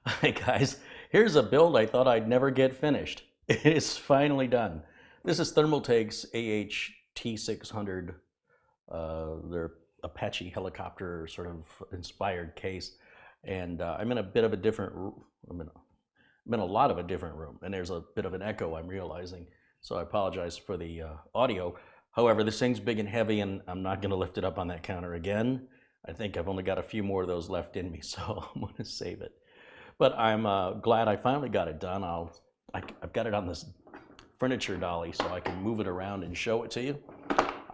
Hi guys, here's a build I thought I'd never get finished. It is finally done. This is Thermaltake's AH T600, their Apache helicopter sort of inspired case. And I'm in a bit of a different room. I'm in a lot of a different room, and there's a bit of an echo I'm realizing. So I apologize for the audio. However, this thing's big and heavy, and I'm not going to lift it up on that counter again. I think I've only got a few more of those left in me, so I'm going to save it. But I'm glad I finally got it done. I've got it on this furniture dolly so I can move it around and show it to you.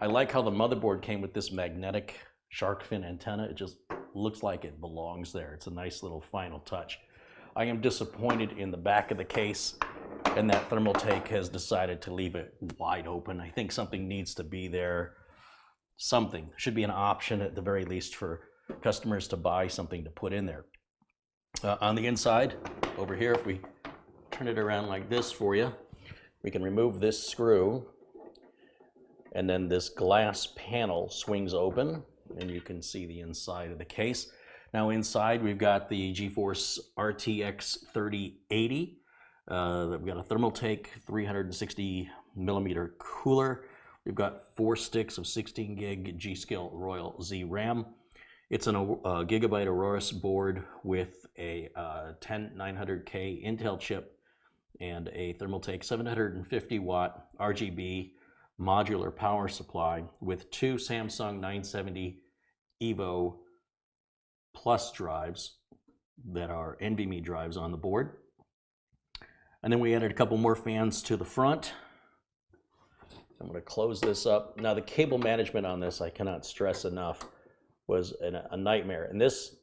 I like how the motherboard came with this magnetic shark fin antenna. It just looks like it belongs there. It's a nice little final touch. I am disappointed in the back of the case, and that Thermaltake has decided to leave it wide open. I think something needs to be there. Something should be an option at the very least for customers to buy something to put in there. On the inside, over here, if we turn it around like this for you, we can remove this screw, and then this glass panel swings open, and you can see the inside of the case. Now inside, we've got the GeForce RTX 3080. We've got a Thermaltake 360 millimeter cooler. We've got 4 sticks of 16 gig G.SKILLTridentZRoyal Z RAM. It's a Gigabyte Aorus board with a 10900K Intel chip and a Thermaltake 750 watt RGB modular power supply with 2 Samsung 970 Evo Plus drives that are NVMe drives on the board. And then we added a couple more fans to the front. I'm going to close this up. Now the cable management on this, I cannot stress enough, was a nightmare. And this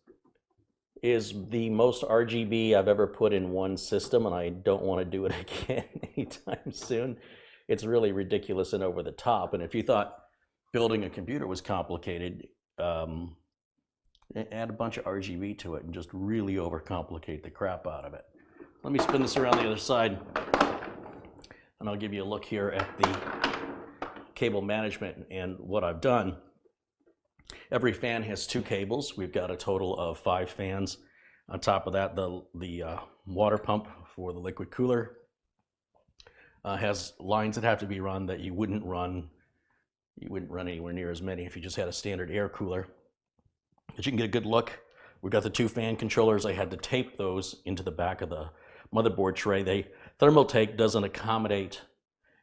is the most RGB I've ever put in one system, and I don't want to do it again anytime soon. It's really ridiculous and over the top. And if you thought building a computer was complicated, add a bunch of RGB to it and just really overcomplicate the crap out of it. Let me spin this around the other side, and I'll give you a look here at the cable management and what I've done. Every fan has 2 cables. We've got a total of 5 fans. On top of that, the water pump for the liquid cooler has lines that have to be run that you wouldn't run anywhere near as many if you just had a standard air cooler. But you can get a good look. We've got the 2 fan controllers. I had to tape those into the back of the motherboard tray. Thermaltake doesn't accommodate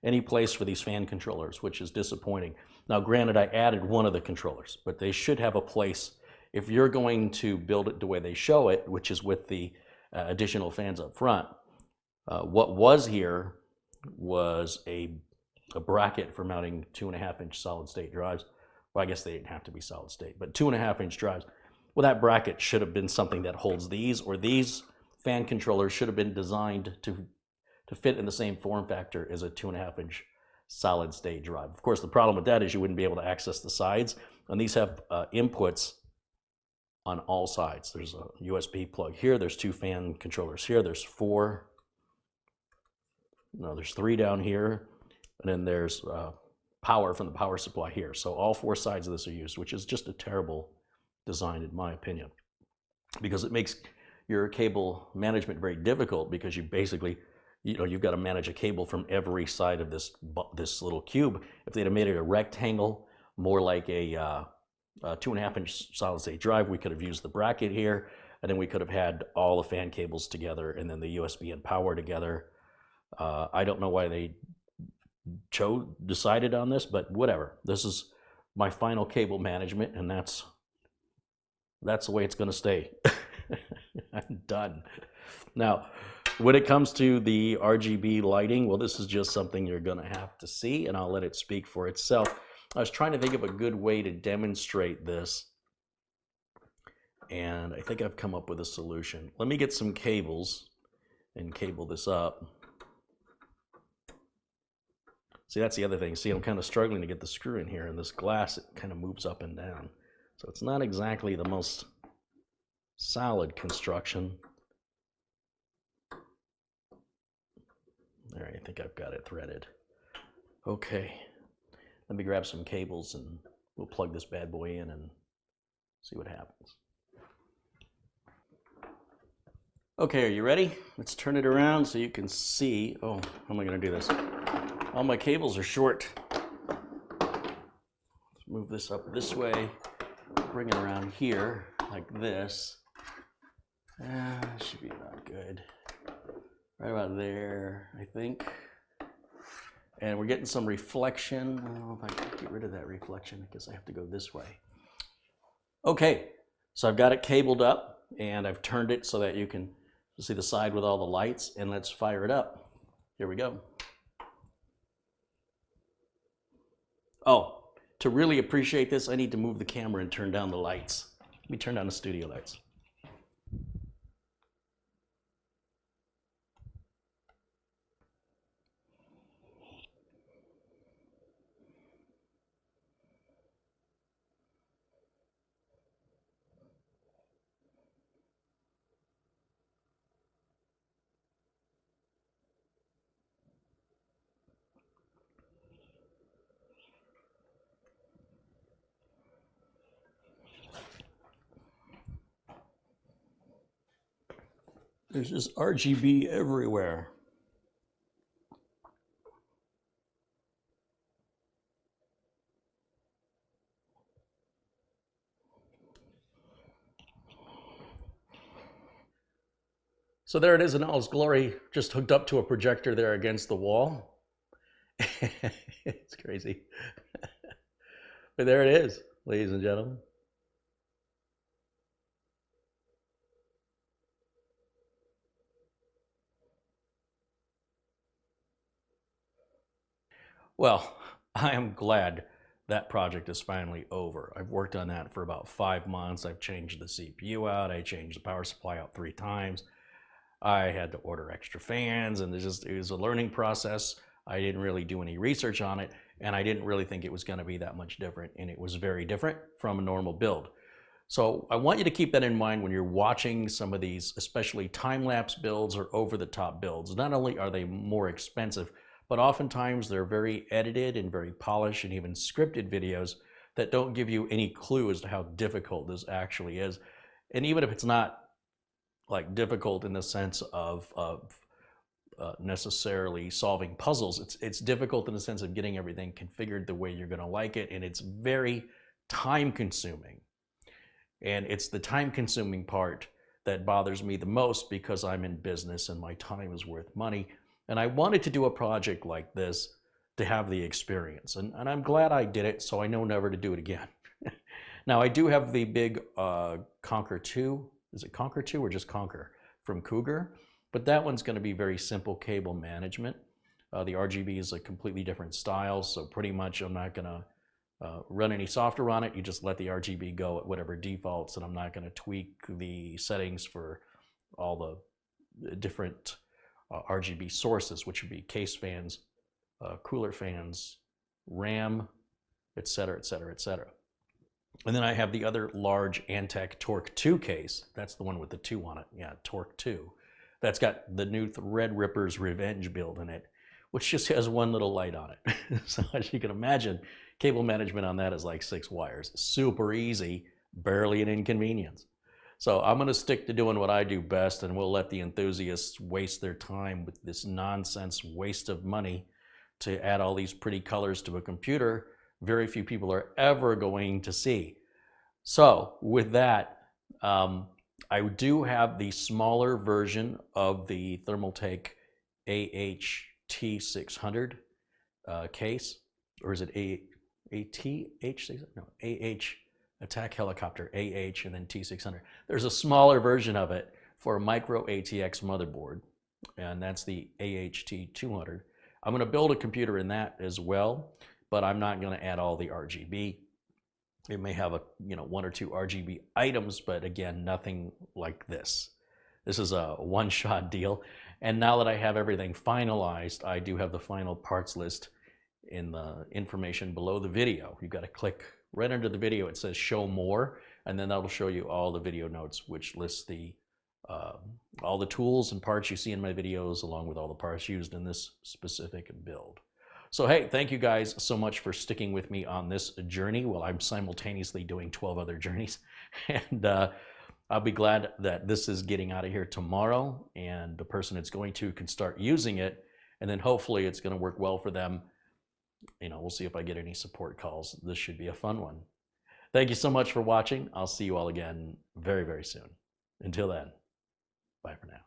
any place for these fan controllers, which is disappointing. Now, granted, I added one of the controllers, but they should have a place if you're going to build it the way they show it, which is with the additional fans up front. What was here was a bracket for mounting 2.5-inch solid state drives. Well, I guess they didn't have to be solid state, but 2.5-inch drives. Well, that bracket should have been something that holds these, or these fan controllers should have been designed to fit in the same form factor as a 2.5-inch solid state drive. Of course, the problem with that is you wouldn't be able to access the sides, and these have inputs on all sides. There's a USB plug here, there's 2 fan controllers here, there's 3 down here, and then there's power from the power supply here. So all 4 sides of this are used, which is just a terrible design in my opinion, because it makes your cable management very difficult, because you basically, you've got to manage a cable from every side of this little cube. If they'd have made it a rectangle, more like a 2.5-inch solid state drive, we could have used the bracket here, and then we could have had all the fan cables together and then the USB and power together. I don't know why they decided on this, but whatever. This is my final cable management, and that's the way it's going to stay. I'm done. Now, when it comes to the RGB lighting, well, this is just something you're going to have to see, and I'll let it speak for itself. I was trying to think of a good way to demonstrate this, and I think I've come up with a solution. Let me get some cables and cable this up. See, that's the other thing. See, I'm kind of struggling to get the screw in here, and this glass, it kind of moves up and down. So it's not exactly the most solid construction. There, I think I've got it threaded. Okay, let me grab some cables and we'll plug this bad boy in and see what happens. Okay, are you ready? Let's turn it around so you can see. Oh, how am I going to do this? All my cables are short. Let's move this up this way. Bring it around here like this. Should be about good. Right about there, I think. And we're getting some reflection. I don't know if I can get rid of that reflection. I guess I have to go this way. Okay, so I've got it cabled up and I've turned it so that you can see the side with all the lights, and let's fire it up. Here we go. Oh, to really appreciate this, I need to move the camera and turn down the lights. Let me turn down the studio lights. There's just RGB everywhere. So there it is in all its glory, just hooked up to a projector there against the wall. It's crazy. But there it is, ladies and gentlemen. Well, I am glad that project is finally over. I've worked on that for about 5 months. I've changed the CPU out. I changed the power supply out 3 times. I had to order extra fans, and it was a learning process. I didn't really do any research on it, and I didn't really think it was going to be that much different, and it was very different from a normal build. So I want you to keep that in mind when you're watching some of these, especially time-lapse builds or over-the-top builds. Not only are they more expensive, but oftentimes they're very edited and very polished and even scripted videos that don't give you any clue as to how difficult this actually is. And even if it's not like difficult in the sense of necessarily solving puzzles, it's difficult in the sense of getting everything configured the way you're going to like it, and it's very time consuming. And it's the time consuming part that bothers me the most, because I'm in business and my time is worth money. And I wanted to do a project like this to have the experience. And I'm glad I did it, so I know never to do it again. Now, I do have the big Conquer 2. Is it Conquer 2 or just Conquer from Cougar? But that one's going to be very simple cable management. The RGB is a completely different style, so pretty much I'm not going to run any software on it. You just let the RGB go at whatever defaults, and I'm not going to tweak the settings for all the different RGB sources, which would be case fans, cooler fans, RAM, etc., etc., etc. And then I have the other large Antec Torque 2 case. That's the one with the 2 on it. Yeah, Torque 2. That's got the new Threadripper's Revenge build in it, which just has one little light on it. So as you can imagine, cable management on that is like 6 wires. Super easy, barely an inconvenience. So I'm going to stick to doing what I do best, and we'll let the enthusiasts waste their time with this nonsense waste of money to add all these pretty colors to a computer very few people are ever going to see. So with that, I do have the smaller version of the Thermaltake AH T600 case, or is it ATH? No, AH Attack Helicopter AH and then T600. There's a smaller version of it for a micro ATX motherboard, and that's the AH T200. I'm going to build a computer in that as well, but I'm not going to add all the RGB. It may have 1 or 2 RGB items, but again, nothing like this. This is a one-shot deal. And now that I have everything finalized, I do have the final parts list in the information below the video. You've got to click right under the video. It says show more, and then that'll show you all the video notes, which lists the all the tools and parts you see in my videos, along with all the parts used in this specific build. So hey, thank you guys so much for sticking with me on this journey while I'm simultaneously doing 12 other journeys. And I'll be glad that this is getting out of here tomorrow and the person it's going to can start using it, and then hopefully it's going to work well for them. You know, we'll see if I get any support calls. This should be a fun one. Thank you so much for watching. I'll see you all again very, very soon. Until then, bye for now.